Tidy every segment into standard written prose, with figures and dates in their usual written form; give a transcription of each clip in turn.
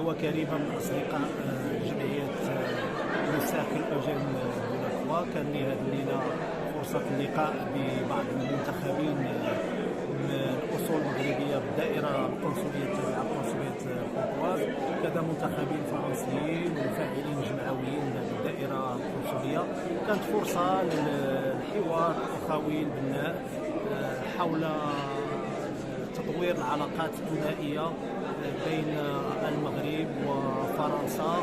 دعوة كريمة من أصدقاء جمعية مساكن أوجين دو لا كان لي هذه الليلة فرصة اللقاء ببعض المنتخبين من أصول مغربية بالدائرة القنصلية بونطواز، كذا منتخبين فرنسيين وفاعلين جمعويين بالدائرة القنصلية. كانت فرصة للحوار الأخوي البناء حول تطوير العلاقات الثنائية بين المغرب وفرنسا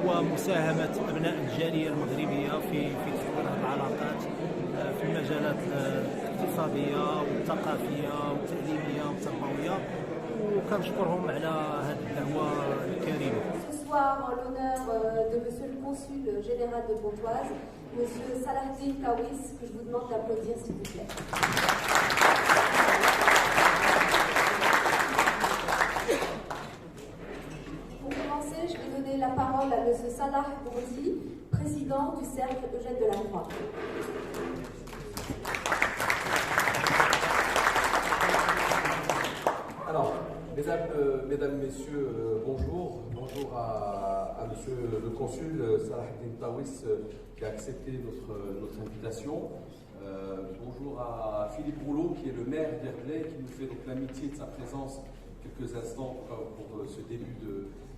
ومساهمة أبناء الجالية المغربية في تطوير العلاقات في المجالات الاقتصادية والثقافية والتعليمية والتربوية، وكنشكرهم على هذه الدعوة الكريمة. Ce soir, en l'honneur de Monsieur le Consul général de Pontoise, Monsieur Salahdine Kawis, que je vous demande d'applaudir s'il vous plaît. Pour commencer, je vais donner la parole à Monsieur Salah Bourdi, président du Cercle Eugène Delacroix. Alors, mesdames, messieurs, bonjour. Bonjour à monsieur le consul Salahdine Kawis qui a accepté notre invitation. Bonjour à Philippe Rouleau qui est le maire d'Herblay, qui nous fait donc l'amitié de sa présence quelques instants pour ce début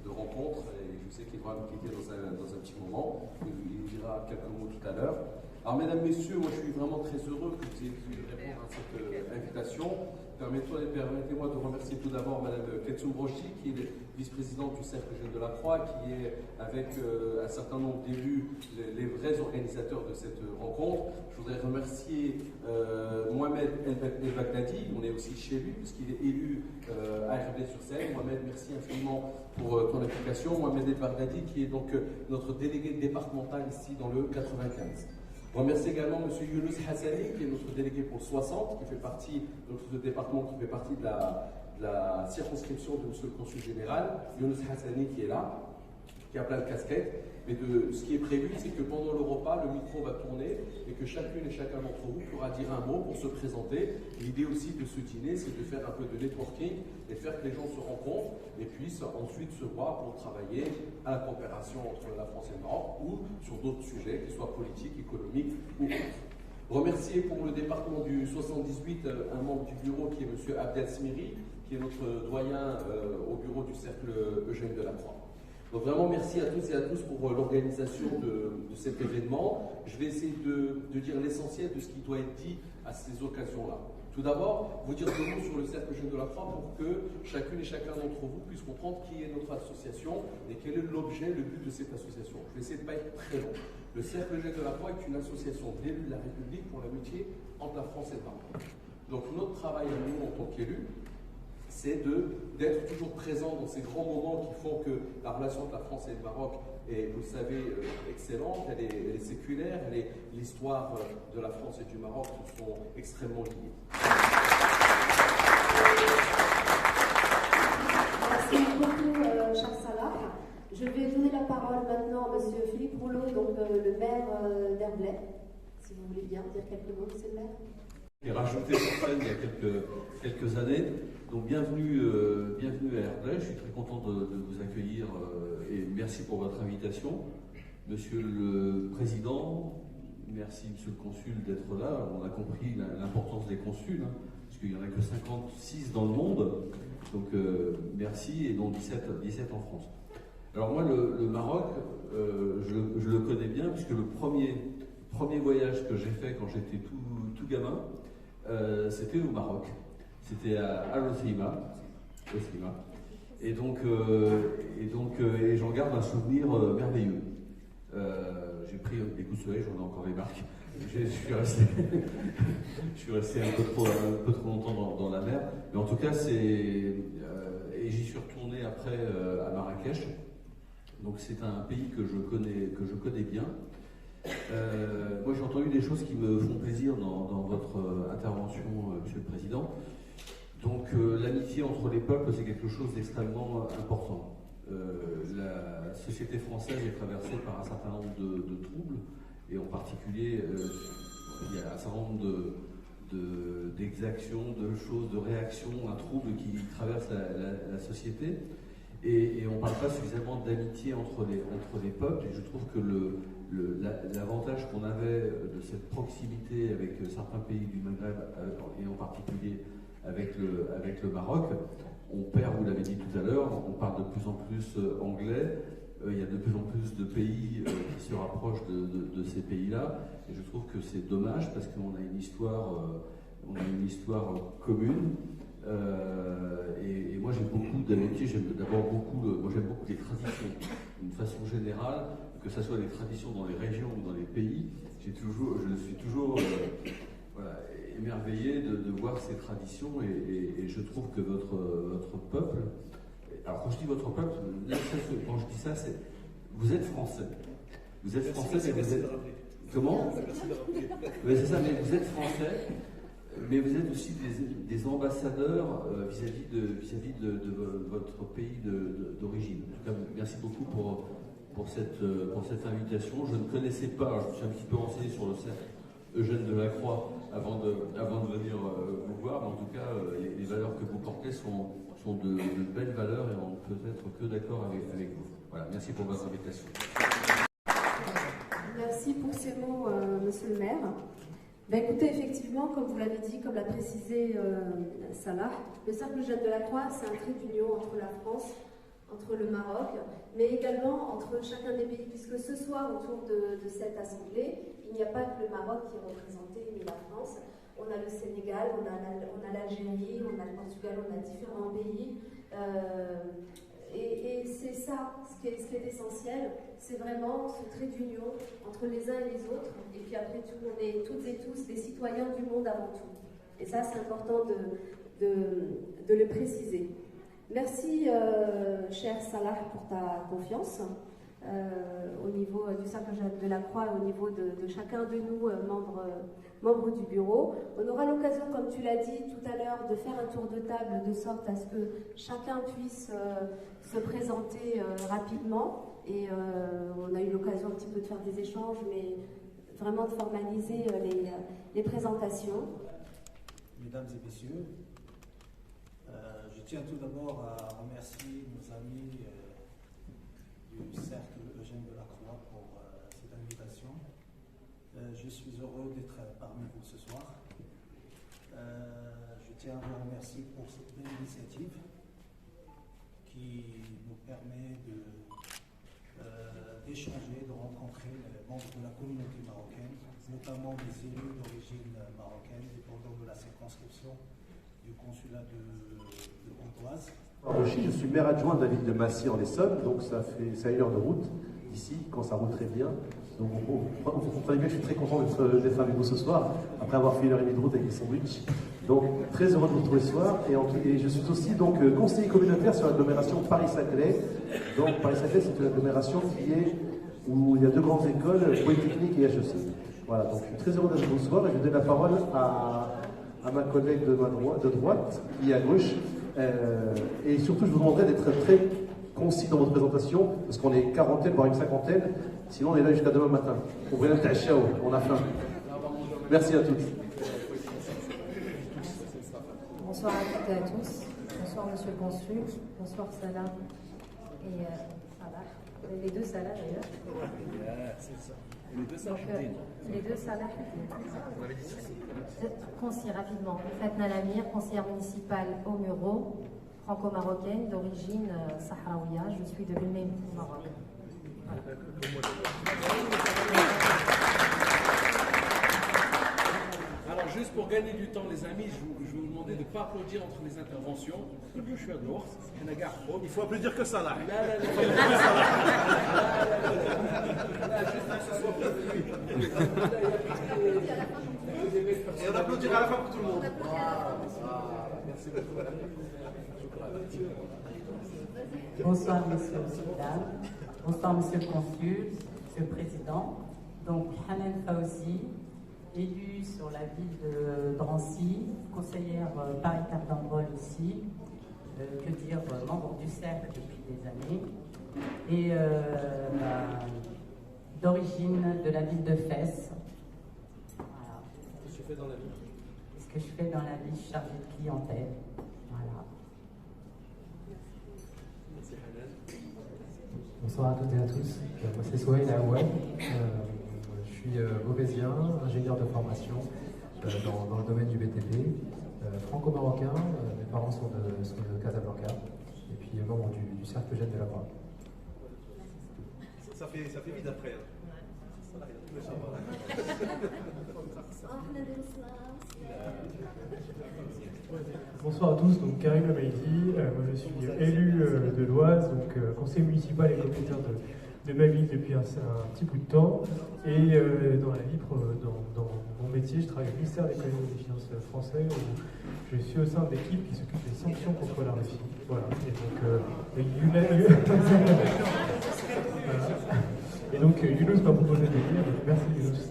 de rencontre. Et je sais qu'il va nous quitter dans un petit moment. Il nous dira quelques mots tout à l'heure. Alors, mesdames, messieurs, moi je suis vraiment très heureux que vous ayez pu répondre à cette invitation. Permettez-moi de remercier tout d'abord Madame Ketsoum Brochi, qui est vice-présidente du Cercle Eugène Delacroix, qui est avec un certain nombre d'élus les vrais organisateurs de cette rencontre. Je voudrais remercier Mohamed El Baghdadi, on est aussi chez lui, puisqu'il est élu à Herblay-sur-Seine. Mohamed, merci infiniment pour ton implication. Mohamed El Baghdadi, qui est donc notre délégué départemental ici dans le 95. Je remercie également M. Younous Hassani, qui est notre délégué pour le 60, qui fait partie de notre département, qui fait partie de la circonscription de M. le Consul général. Younous Hassani qui est là, qui a plein de casquettes. Mais ce qui est prévu, c'est que pendant le repas, le micro va tourner et que chacune et chacun d'entre vous pourra dire un mot pour se présenter. L'idée aussi de ce dîner, c'est de faire un peu de networking et faire que les gens se rencontrent et puissent ensuite se voir pour travailler à la coopération entre la France et le Maroc ou sur d'autres sujets, qu'ils soient politiques, économiques ou autres. Remercier pour le département du 78 un membre du bureau qui est M. Abdel Smiri, qui est notre doyen au bureau du Cercle Eugène Delacroix. Donc vraiment merci à toutes et à tous pour l'organisation de cet événement. Je vais essayer de dire l'essentiel de ce qui doit être dit à ces occasions-là. Tout d'abord, vous dire deux mots sur le Cercle Eugène Delacroix pour que chacune et chacun d'entre vous puisse comprendre qui est notre association et quel est l'objet, le but de cette association. Je vais essayer de ne pas être très long. Le Cercle Eugène Delacroix est une association d'élus de la République pour l'amitié entre la France et le Maroc. Donc notre travail à nous en tant qu'élus, c'est d'être toujours présent dans ces grands moments qui font que la relation entre la France et le Maroc est, vous le savez, excellente, elle est séculaire, l'histoire de la France et du Maroc sont extrêmement liées. Merci beaucoup, Charles Salah. Je vais donner la parole maintenant à M. Philippe Rouleau, donc le maire d'Herblay. Si vous voulez bien dire quelques mots, monsieur le maire. J'ai rajouté sur scène il y a quelques années. Donc bienvenue à Herblay, je suis très content de vous accueillir et merci pour votre invitation. Monsieur le Président, merci Monsieur le Consul d'être là. On a compris l'importance des consuls, hein, parce qu'il n'y en a que 56 dans le monde, donc merci, et dont 17 en France. Alors moi le Maroc, je le connais bien, puisque le premier voyage que j'ai fait quand j'étais tout gamin, c'était au Maroc. C'était à Al-Hoceima. Et j'en garde un souvenir merveilleux. J'ai pris des coups de soleil, j'en ai encore les marques. Je suis resté un peu trop longtemps dans la mer. Mais en tout cas, et j'y suis retourné après à Marrakech. Donc c'est un pays que je connais bien. Moi j'ai entendu des choses qui me font plaisir dans votre intervention, Monsieur le Président. Donc l'amitié entre les peuples, c'est quelque chose d'extrêmement important. La société française est traversée par un certain nombre de troubles, et en particulier il y a un certain nombre d'exactions, de choses, de réactions, un trouble qui traverse la société. Et on ne parle pas suffisamment d'amitié entre les peuples, et je trouve que l'avantage qu'on avait de cette proximité avec certains pays du Maghreb, et en particulier avec le Maroc, on perd, vous l'avez dit tout à l'heure, on parle de plus en plus anglais, il y a de plus en plus de pays qui se rapprochent de ces pays-là, et je trouve que c'est dommage parce qu'on a une histoire commune. Et moi j'ai beaucoup d'amitié, j'aime beaucoup les traditions, d'une façon générale, que ce soit les traditions dans les régions ou dans les pays, je suis toujours voilà, émerveillé de voir ces traditions et je trouve que votre peuple, alors quand je dis votre peuple, quand je dis ça, c'est vous êtes français. Vous êtes français, mais vous êtes. Comment? Mais c'est ça, mais vous êtes français. Mais vous êtes aussi des ambassadeurs vis-à-vis de votre pays d'origine. En tout cas, merci beaucoup pour cette invitation. Je ne connaissais pas, je me suis un petit peu renseigné sur le cercle Eugène Delacroix avant de venir vous voir, mais en tout cas, les valeurs que vous portez sont de belles valeurs et on ne peut être que d'accord avec vous. Voilà, merci pour votre invitation. Merci pour ces mots, monsieur le maire. Ben écoutez, effectivement, comme vous l'avez dit, comme l'a précisé Salah, le cercle Eugène Delacroix, c'est un trait d'union entre la France, entre le Maroc, mais également entre chacun des pays, puisque ce soir, autour de cette assemblée, il n'y a pas que le Maroc qui est représenté, ni la France. On a le Sénégal, on a l'Algérie, on a le Portugal, on a différents pays. Et c'est ça, ce qui est essentiel, c'est vraiment ce trait d'union entre les uns et les autres. Et puis après tout, on est toutes et tous des citoyens du monde avant tout. Et ça, c'est important de le préciser. Merci, cher Salah, pour ta confiance au niveau du cercle Delacroix, au niveau de chacun de nous, membres du bureau. On aura l'occasion, comme tu l'as dit tout à l'heure, de faire un tour de table de sorte à ce que chacun puisse se présenter rapidement. Et on a eu l'occasion un petit peu de faire des échanges, mais vraiment de formaliser les présentations. Mesdames et messieurs, je tiens tout d'abord à remercier nos amis du cercle Eugène Delacroix pour cette invitation. Je suis heureux d'être parmi vous ce soir. Je tiens à vous remercier pour cette belle initiative qui nous permet d'échanger, de rencontrer les membres de la communauté marocaine, notamment les élus d'origine marocaine, dépendant de la circonscription du consulat de Pontoise. Je suis maire adjoint de la ville de Massy en Essonne, donc c'est à 1 heure de route d'ici, quand ça roule très bien. Donc vous comprenez bien que je suis très content d'être avec vous ce soir, après avoir fait 1h30 de route avec les sandwichs. Donc très heureux de vous retrouver ce soir. Et je suis aussi donc conseiller communautaire sur l'agglomération Paris-Saclay. Donc Paris-Saclay, c'est une agglomération où il y a 2 grandes écoles, Polytechnique et HEC. Voilà, donc je suis très heureux d'être avec vous ce soir et je donne la parole à ma collègue de droite, qui est à gauche. Et surtout, je vous demanderai d'être très concis dans votre présentation, parce qu'on est une quarantaine, voire une cinquantaine, sinon on est là jusqu'à demain matin. On a faim. Merci à tous. Bonsoir à toutes et à tous. Bonsoir Monsieur le Consul. Bonsoir Salah. Et Salah. Les deux Salah d'ailleurs. Les deux Salah. Les deux Salah. Concis rapidement. Fatna Lamir, conseillère municipale au Muro, franco-marocaine d'origine sahraouia. Je suis de Belmem au Maroc. Voilà. Alors, juste pour gagner du temps, les amis, je vais vous demander de ne pas applaudir entre les interventions. Je suis à gauche. Il faut applaudir que ça, là. Et on applaudira à la fin pour tout le monde. Merci beaucoup, madame. Bonsoir, monsieur le sultan. Bonsoir, monsieur le consul, monsieur le président. Donc, Hanan Faouzi, élue sur la ville de Drancy, conseillère paritaire d'Androl aussi, que dire, membre du cercle depuis des années, et d'origine de la ville de Fès. Voilà. Qu'est-ce que tu fais dans la vie? Ce que je fais dans la vie, chargée de clientèle. Voilà. Bonsoir à toutes et à tous. Moi c'est Souhail Aouad. Je suis mauvésien, ingénieur de formation dans le domaine du BTP, franco-marocain. Mes parents sont de Casablanca et puis membre du cercle jeune de la Croix. Ça fait vite après. Bonsoir à tous, donc Karim Amaidi, moi je suis élu de l'Oise, donc conseiller municipal et communautaire de ma ville depuis un petit bout de temps. Et dans la vie, dans mon métier, je travaille au ministère de l'économie et des finances français, où je suis au sein de l'équipe qui s'occupe des sanctions contre la Russie. Voilà. Et donc Younous m'a proposé de venir, donc merci Younous.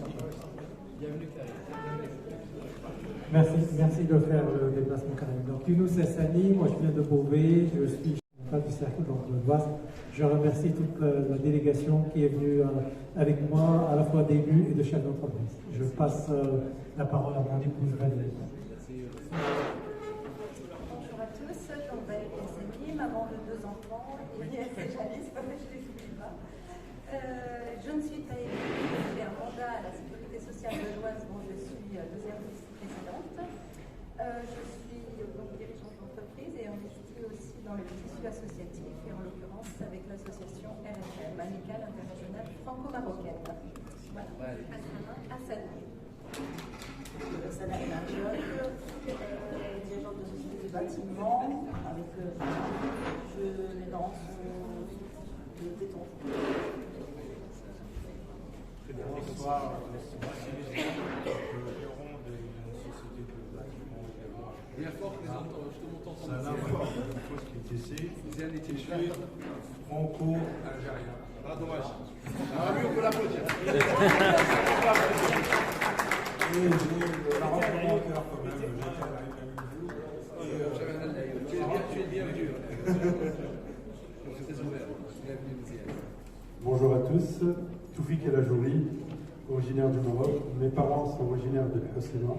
Merci de faire le déplacement quand même. Donc Younous Hassani, moi je viens de Beauvais, je suis chef du cercle de l'Oise. Je remercie toute la délégation qui est venue avec moi, à la fois d'élus et de chefs d'entreprise. Je passe la parole à mon épouse Valérie. Bonjour à tous, Jean-Baptiste Hassani, maman de 2 enfants, Inès et Janice, je ne les oublie pas. Je ne suis pas élue, j'ai un mandat à la sécurité sociale de l'Oise dont je suis deuxième vice-présidente. Je suis donc dirigeante d'entreprise et investie aussi dans le tissu associatif et en l'occurrence avec l'association RFM, Amicale Internationale Franco-Marocaine. Voilà, Hassani. Salarié d'un job, dirigeante de société du bâtiment, avec les danses, le téton. Bonsoir, je suis gérant d'une société de bâtiment également. Bien fort, je te monte Ça n'a pas de poste qui était je suis franco-algérien. Ah, dommage. Ah, lui, on peut l'applaudir. Et j'ai la rencontre en cœur quand même. Tu es bienvenu. Bonjour à tous. Toufik El Ajouri, originaire du Maroc. Mes parents sont originaires de Hossema.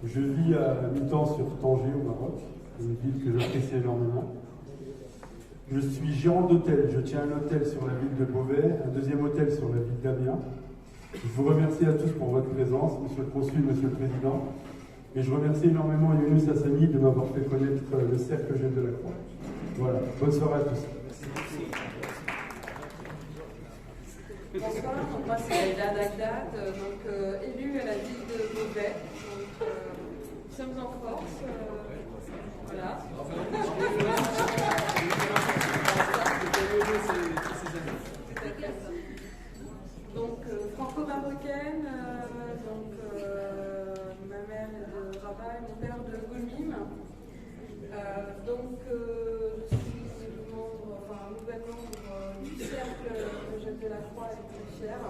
Je vis à mi-temps sur Tanger au Maroc, une ville que j'apprécie énormément. Je suis gérant d'hôtel. Je tiens un hôtel sur la ville de Beauvais, un deuxième hôtel sur la ville d'Amiens. Je vous remercie à tous pour votre présence, Monsieur le Consul, Monsieur le Président. Et je remercie énormément Younous Hassani de m'avoir fait connaître le cercle jeune de la Croix. Voilà, bonne soirée à tous. Bonsoir, moi c'est Aïda Dagdad, élue à la ville de Beauvais. Nous sommes en force. Voilà. Donc franco-marocaine, ma mère est de Rabat et mon père de Goulmim. Je suis nouvelle membre du cercle Jeune de la Croix et très fière.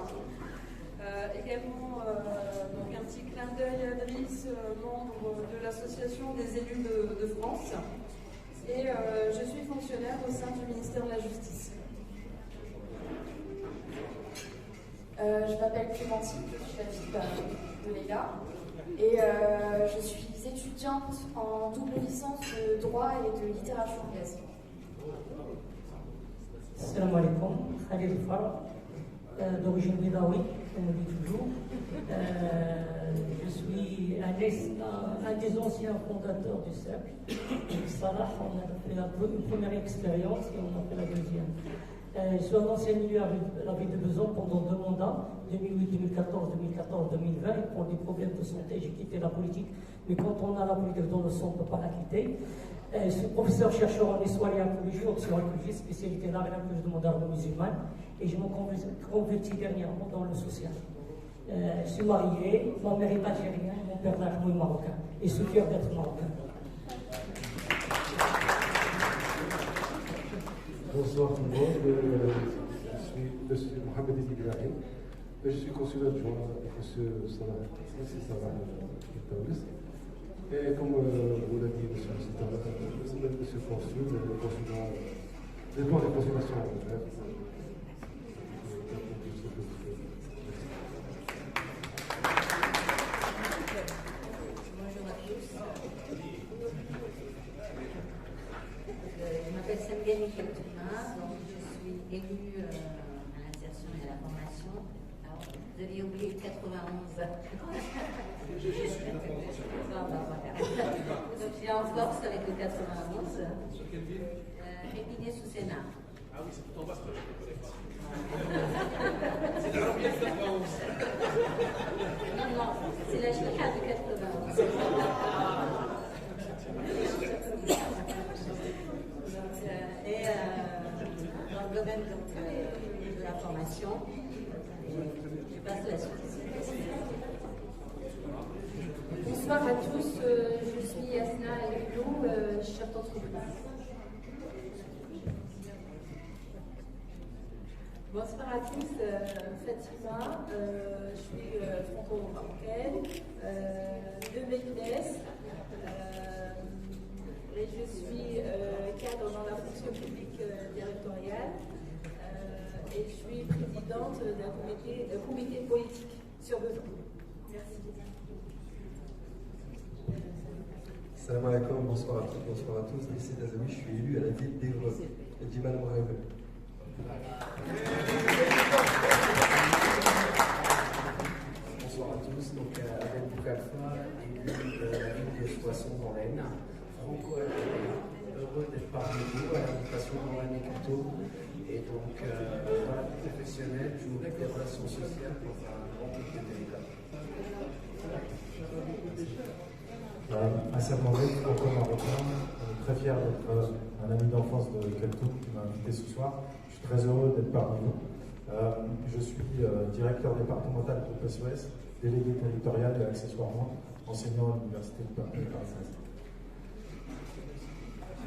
Également un petit clin d'œil à Driss, membre de l'association des élus de France. Et je suis fonctionnaire au sein du ministère de la Justice. Je m'appelle Clémentine, je suis la fille de Léla et je suis étudiante en double licence de droit et de littérature anglaise. Salam alaikum, Khalil Farah, d'origine bédaoui, comme on dit toujours. Je suis un des anciens fondateurs du cercle. Salah, on a fait une première expérience et on a fait la deuxième. Je suis un ancien élu à la ville de Besançon pendant 2 mandats, 2008-2014, 2014-2020. Pour des problèmes de santé, j'ai quitté la politique. Mais quand on a la politique dans le sang, on ne peut pas la quitter. Je suis professeur chercheur en histoire et archéologie, option archéologie, spécialité d'art et langue moderne musulmane. Et je me convertis dernièrement dans le social. Je suis marié, ma mère est algérienne, mon père est marocain. Et je suis fier d'être marocain. Bonsoir tout le monde, je suis Mohamed Ibrahim, je suis consul adjoint à M. Salah et comme vous l'a dit M. le Consul, les droits des consulations en fait. Je m'appelle Sengeni Vous aviez oublié 91. Je suis de France. Ah, bah, voilà. Donc il est en force avec le 91. Sur quelle ville Épinay-sous-Sénat. Ah oui, c'est tout en bas, c'est pas je ne connais pas. C'est la première 91. Non, c'est la Chouka de 91. Et dans le domaine de la formation, je passe la suite. Bonsoir à tous, je suis Yasna Elou, chef d'entreprise. Bonsoir à tous, Fatima, je suis franco-marocaine, de Médès, et je suis cadre dans la fonction publique territoriale et je suis présidente d'un comité politique sur besoin. Merci. Salam alaikum, bonsoir à toutes, bonsoir à tous. Ici Dazawi, je suis élu à la ville d'Evreux, à Djimal Mouhaïbel. Bonsoir à tous, donc Abel Boukalfa, élu de la ville de Soissons dans l'Aisne, franco-algérien, heureux d'être parmi vous à l'invitation dans l'année Culto. Et donc, dans la vie professionnelle, je m'occupe des relations sociales pour un grand groupe de délégats. Hassan Mohamed, franco-marocain, très fier d'être un ami d'enfance de Keltoum qui m'a invité ce soir. Je suis très heureux d'être parmi vous. Je suis directeur départemental du SOS, délégué territorial et accessoirement enseignant à l'Université de Paris.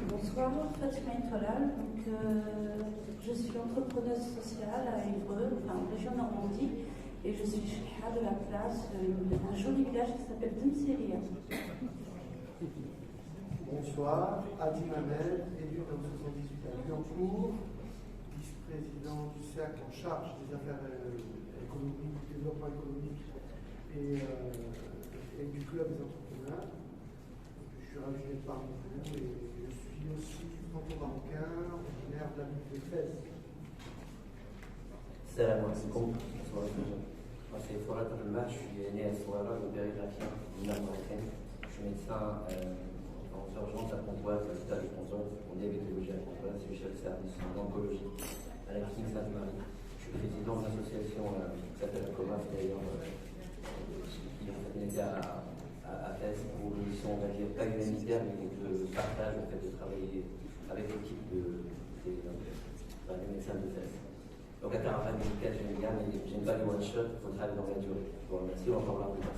Bonsoir, Fatima Intolal. Je suis entrepreneuse sociale à Évreux, en région Normandie, et je suis chef de la place d'un joli village qui s'appelle Demsiria. Bonsoir, Adi Mamel, élu dans 78 à Guyancourt, vice-président du cercle en charge des affaires économiques, du développement économique et du club des entrepreneurs. Je suis ravi d'être parmi vous et je suis aussi franco-marocain, originaire de la ville de Fès. Salam alaikum, bonsoir. Moi c'est Forat Al-Mah, je suis né à Souara, mon père est grafien, une âme marocaine. Je suis médecin en urgence à Pontoise, à l'hôpital de Pontoise, en diabétologie à Pontoise, je suis chef de service en oncologie à la clinique Sainte-Marie. Je suis président d'une association qui s'appelle la COMAF d'ailleurs, qui était à Fès pour une mission, on va dire, pas humanitaire, mais de partage, en fait, de travailler avec l'équipe des médecins de Fès. Donc la caravane médicale, j'aime bien, mais j'aime pas les one-shot, il faut travailler dans la durée. Je vous remercie, on en parlera plus tard.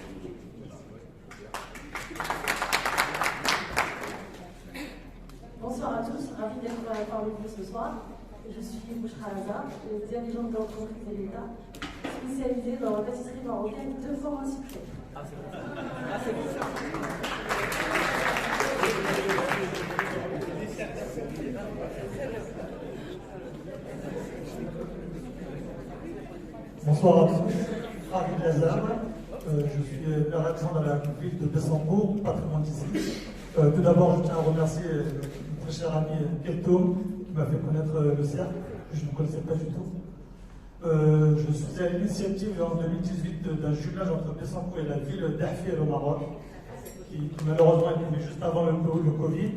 Bonsoir à tous, ravi d'être parmi vous ce soir. Je suis Bouchra Lazar, dirigeante de l'entreprise de l'État, spécialisée dans la pâtisserie marocaine 2 fois moins sucrée. Bonsoir à tous, Ravi Lazar, je suis père Alexandre à la ville de Bessambourg, patrimoine d'ici. Tout d'abord, je tiens à remercier mon très cher ami Keltoum qui m'a fait connaître le cercle, que je ne connaissais pas du tout. Je suis à l'initiative en 2018 d'un jumelage entre Bessambourg et la ville d'Ahfi au Maroc, qui malheureusement est tombé juste avant le Covid.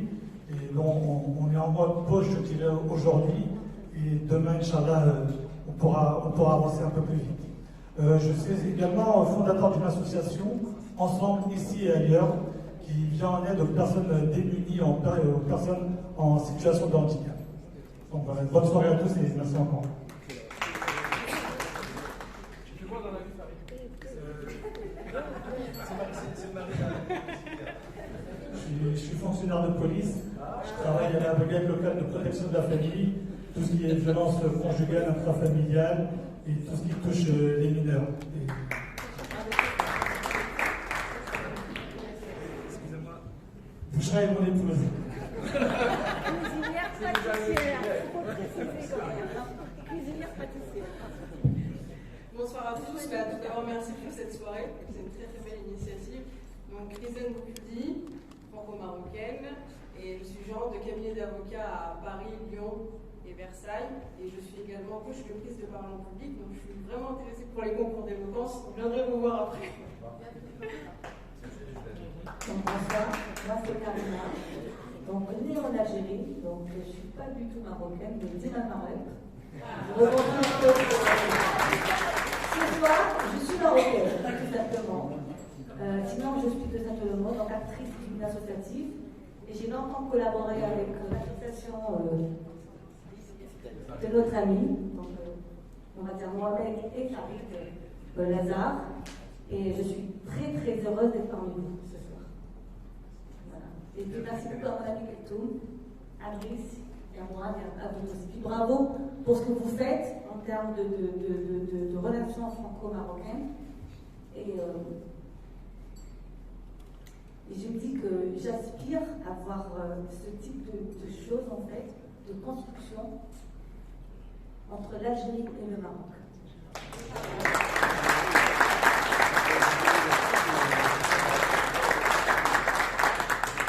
Et on est en mode poche, je dirais, aujourd'hui. Et demain, Inch'Allah, on pourra avancer un peu plus vite. Je suis également fondateur d'une association, Ensemble, ici et ailleurs, qui vient en aide aux personnes démunies, aux personnes en situation de handicap. Donc voilà, bonne soirée à tous et merci encore. Tu vois dans la vie, Farid Je suis fonctionnaire de police, je travaille à la brigade locale de protection de la famille, tout ce qui est violence conjugale, intrafamiliale et tout ce qui touche les mineurs. Excusez-moi. Bouchra est mon épouse. Cuisinière pâtissière. Cuisinière pâtissière. Bonsoir à tous. Tout d'abord, merci pour cette soirée. C'est une très très belle initiative. Donc, Rizen Boukoudi, franco-marocaine, et je suis gérante de cabinet d'avocats à Paris, Lyon et Versailles. Et je suis également coach-prise de parole en public, donc je suis vraiment intéressée pour les concours d'éloquence. Je viendrai vous voir après. Donc, bonsoir, moi c'est Karina. Donc, née en Algérie, donc je ne suis pas du tout marocaine, mais Dina Marek. Je revendique ce soir, je suis marocaine, tout simplement. Sinon, je suis tout simplement donc actrice d'une associative et j'ai longtemps collaboré avec l'association de notre ami, donc on va dire Mohamed et Farid Lazare, et je suis très très heureuse d'être parmi vous ce soir. Voilà. Et puis merci beaucoup à mon ami Keltoum, à Brice et à moi, et à vous aussi. Puis bravo pour ce que vous faites en termes de relations franco-marocaines. Et je me dis que j'aspire à voir ce type de choses, en fait, de construction entre l'Algérie et le Maroc.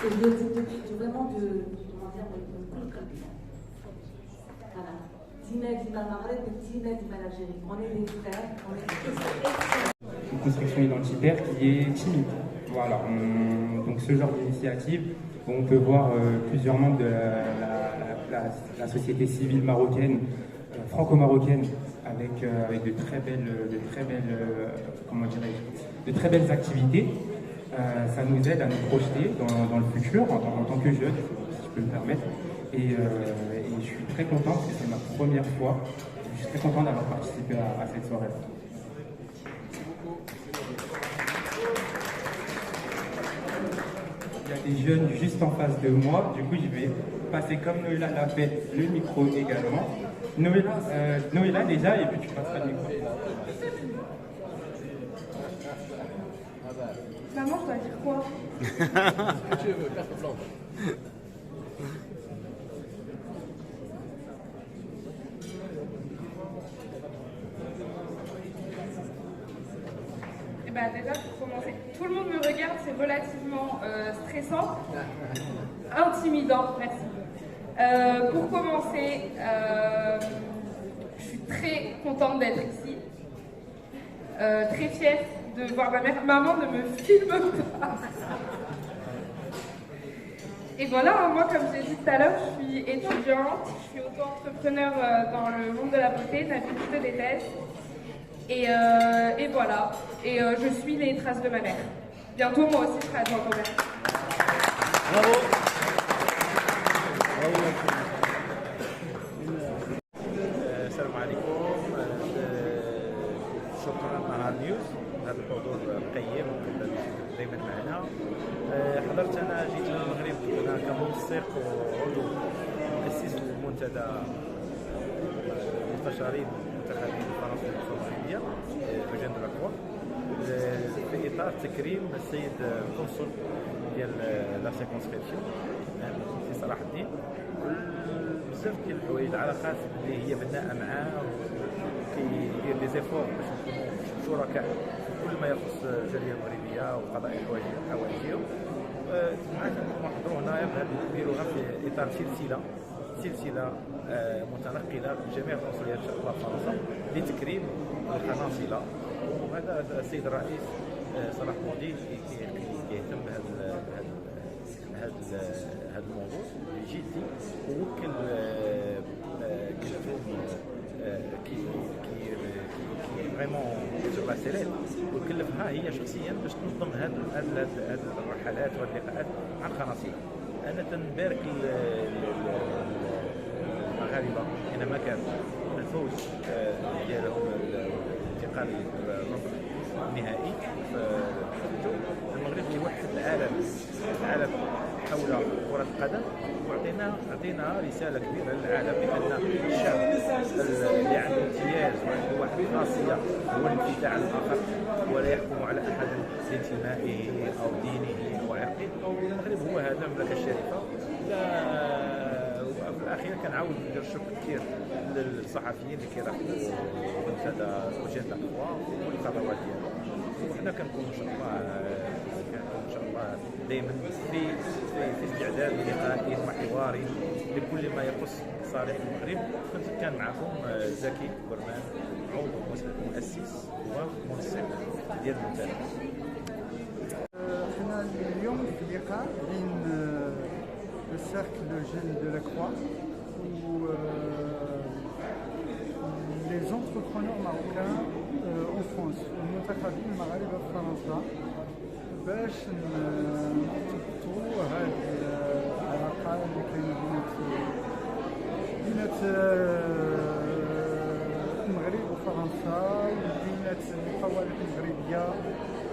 Et je le dis depuis vraiment comment dire, de comme ça. Voilà. Dima Maghreb et Dima l'Algérie. On est des frères, on est des frères. Une construction identitaire qui est timide. Voilà, donc ce genre d'initiative, on peut voir plusieurs membres de la société civile marocaine, franco-marocaine, avec de très belles activités. Ça nous aide à nous projeter dans le futur en tant que jeune, si je peux me permettre. Et je suis très content parce que c'est ma première fois. Je suis très content d'avoir participé à cette soirée-là. Il y a des jeunes juste en face de moi, du coup je vais passer comme Noëlla l'a fait, le micro également. Noëlla déjà, et puis tu passeras le micro. Maman, je dois dire quoi? Ce que tu veux, carte blanche. Eh ben, déjà, pour commencer, tout le monde me regarde, c'est relativement stressant, intimidant, merci. Pour commencer, je suis très contente d'être ici, très fière de voir ma mère. Maman ne me filme pas. Et voilà, moi, comme j'ai dit tout à l'heure, je suis étudiante, je suis auto-entrepreneur dans le monde de la beauté, navigatrice de déteste. Et voilà. Et je suis les traces de ma mère. Bientôt, moi aussi, je serai adjointe au maire. Bravo. السلام عليكم. شكرا نهار نيوز هذا الحضور القيم دائما معنا. حضرت انا جيت للمغرب هنا كمنسق وعضو مؤسس المنتدى مستشارين منتخبين فرنسا المغربيه اوجين دلاكوا في اطار تكريم السيد القنصل ديال لا سيكونسكريبسيون في صلاح الدين. بزاف ديال الحوايج العلاقات اللي هي بناءه معاه وكيدير لي زيفور باش نكونوا شركاء في كل ما يخص الجاليه المغربيه وقضاء حوائجهم. نحضروا هنايا نديروها في اطار سلسله متنقله بجميع القنصليات الشرقيه فرنسا لتكريم القناصله. وهذا السيد الرئيس صلاح الدين كيهتم بهذا الموضوع بجدي، ووكل كلثوم كي فريمون سور لا سيريت وكلفها هي شخصيا باش تنظم هذه الرحلات واللقاءات مع القناصله. انا تنبارك المغاربه حينما كان الفوز ديالهم انتقال الربع النهائي المغرب يوحد العالم حول كرة القدم، وعطينا رسالة كبيرة للعالم بأن الشعب اللي عنده امتياز وعنده واحد الخاصية هو الانفتاح على الآخر ولا يحكم على أحد بانتمائه أو دينه أو عرقه. المغرب هو هذا المملكة الشريفة. وفي الأخير كنعاود ندير الشكر كثير للصحفيين اللي كيراقبوا منتدى اوجين دلاكوا وكل الخطوات ديالو. وحنا كنكونوا ان شاء الله ان شاء الله دائما في استعداد للقائي وحواري لكل ما يخص صالح المغرب. كان معكم زكي برمان، عضو مؤسس ومنسق ديال المنتدى. احنا اليوم في لقاء بين السيركل جين دو لا كروا و les entrepreneurs marocains en France والمنتخبين المغاربه في فرنسا باش نثبتوا هذه العلاقه اللي كاينه بين المغرب وفرنسا وبين المقاولات المغربيه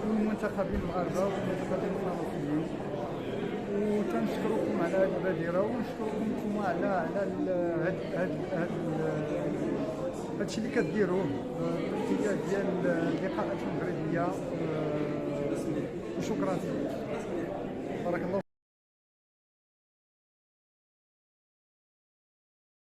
والمنتخبين المغاربه والمنتخبين الفرنسيين. وتنشكركم على هذه البادره ونشكركم نتوما على هذا الشيء اللي كديروه باتجاه ديال اللقاءات المغربيه. وشكرا بارك الله.